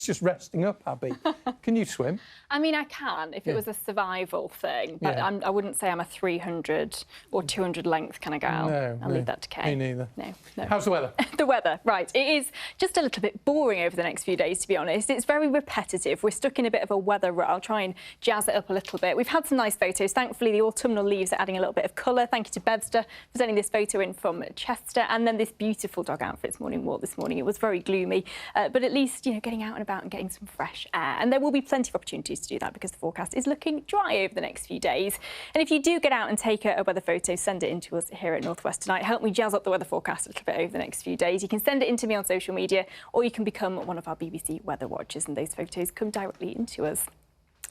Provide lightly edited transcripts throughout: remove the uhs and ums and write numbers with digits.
It's just resting up, Abbie. Can you swim? I mean, I can if it was a survival thing, but I wouldn't say I'm a 300 or 200 length kind of gal. No, I'll leave that to Kay. Me neither. No. How's the weather? The weather, right. It is just a little bit boring over the next few days, to be honest. It's very repetitive. We're stuck in a bit of a weather rut. I'll try and jazz it up a little bit. We've had some nice photos. Thankfully, the autumnal leaves are adding a little bit of colour. Thank you to Bedster for sending this photo in from Chester. And then this beautiful dog outfits morning walk this morning. It was very gloomy, but at least, you know, getting out and about and getting some fresh air. And there will be plenty of opportunities to do that because the forecast is looking dry over the next few days. And if you do get out and take a weather photo, send it in to us here at North West Tonight. Help me jazz up the weather forecast a little bit over the next few days. You can send it in to me on social media, or you can become one of our BBC weather watchers, and those photos come directly into us.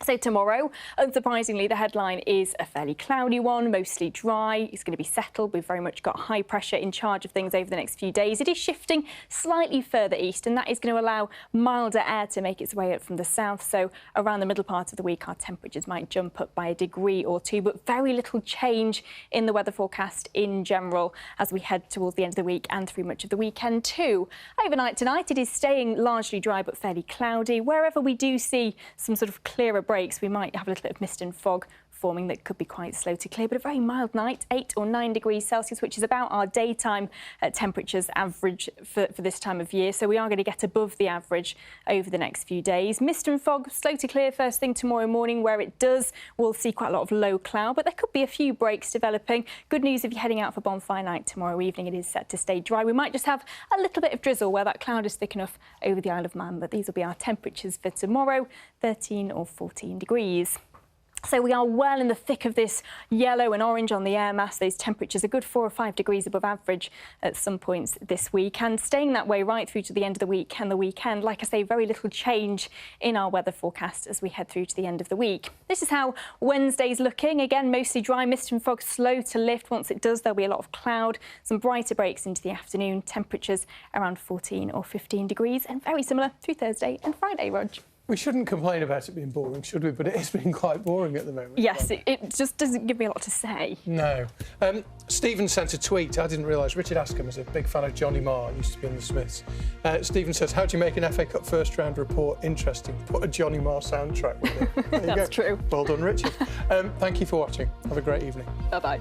So tomorrow, unsurprisingly, the headline is a fairly cloudy one, mostly dry. It's going to be settled. We've very much got high pressure in charge of things over the next few days. It is shifting slightly further east, and that is going to allow milder air to make its way up from the south. So around the middle part of the week, our temperatures might jump up by a degree or two, but very little change in the weather forecast in general as we head towards the end of the week and through much of the weekend too. Overnight tonight, it is staying largely dry but fairly cloudy. Wherever we do see some sort of clearer breaks, we might have a little bit of mist and fog forming that could be quite slow to clear, but a very mild night, 8 or 9 degrees Celsius, which is about our daytime temperatures average for this time of year. So we are going to get above the average over the next few days. Mist and fog, slow to clear first thing tomorrow morning. Where it does, we'll see quite a lot of low cloud, but there could be a few breaks developing. Good news if you're heading out for bonfire night tomorrow evening, it is set to stay dry. We might just have a little bit of drizzle where that cloud is thick enough over the Isle of Man, but these will be our temperatures for tomorrow, 13 or 14 degrees. So we are well in the thick of this yellow and orange on the air mass. Those temperatures are good 4 or 5 degrees above average at some points this week, and staying that way right through to the end of the week and the weekend. Like I say, very little change in our weather forecast as we head through to the end of the week. This is how Wednesday's looking. Again, mostly dry, mist and fog slow to lift. Once it does, there'll be a lot of cloud, some brighter breaks into the afternoon. Temperatures around 14 or 15 degrees, and very similar through Thursday and Friday, Rog. We shouldn't complain about it being boring, should we? But it has been quite boring at the moment. Yes, it just doesn't give me a lot to say. No. Stephen sent a tweet. I didn't realise Richard Askham is a big fan of Johnny Marr, used to be in the Smiths. Stephen says, how do you make an FA Cup first round report interesting? Put a Johnny Marr soundtrack with it. There you That's go. true. Well done, Richard. Thank you for watching. Have a great evening. Bye-bye.